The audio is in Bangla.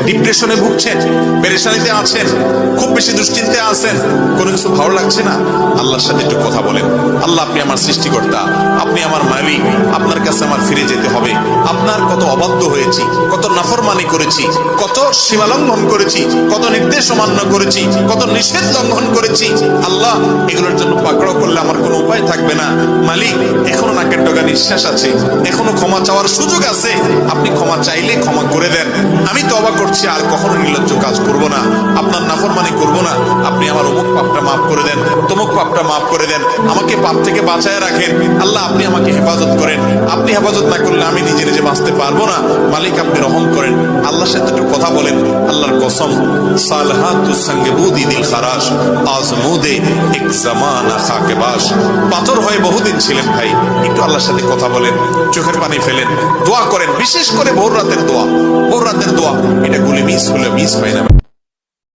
ডিপ্রেশনে ভুগছেন, পেরেশানিতে আছেন, খুব বেশি দুশ্চিন্তায় আছেন, কোনো কিছু ভালো লাগছে না, আল্লাহর সাথে একটু কথা বলেন। আল্লাহ, আপনি আমার সৃষ্টিকর্তা, আপনি আমার মালিক, আপনার কাছে আমার ফিরে যেতে হবে। আপনার কত অবাধ্য হয়েছি, কত নাফরমানি করেছি, কত সীমা লঙ্ঘন করেছি, কত নির্দেশ অমান্য করেছি, কত নিষেধ লঙ্ঘন করেছি। আল্লাহ, এগুলোর জন্য পাকড়াও করলে আমার কোনো উপায় থাকবে না। মালিক, এখনো নাকের ডগা নিঃশ্বাস আছে, এখনো ক্ষমা চাওয়ার সুযোগ আছে। আপনি ক্ষমা চাইলে ক্ষমা করে দেন। আমি তওবা করছি, আর কখনো নির্লজ্জ কাজ করব না, আপনার নাফরমানি করব না। আপনি আমার অমুক পাপটা মাফ করে দেন, তমুক পাপটা মাফ করে দেন, আমাকে পাপ থেকে বাঁচায় রাখেন। আল্লাহ, আপনি আমাকে হেফাজত করেন। আপনি হেফাজত না করলে আমি নিজে নিজে বাঁচতে পারবো না। মালিক, আপনি রহম করেন। আল্লাহর সাথে একটু কথা বলেন। আল্লাহর কসম, সালহাতুস সঙ্গে বুদি দিল খারাস, আজমুদে এক জামানা খাকে বাস। পাথর হয়ে বহুদিন ছিলেন ভাই, একটু আল্লাহর সাথে কথা বলেন, চোখের পানি ফেলেন, দোয়া করেন। বিশেষ করে ভোর রাতের দোয়া, ভোর রাতের দোয়া, এটা গুলি মিস হলে মিস পাই না।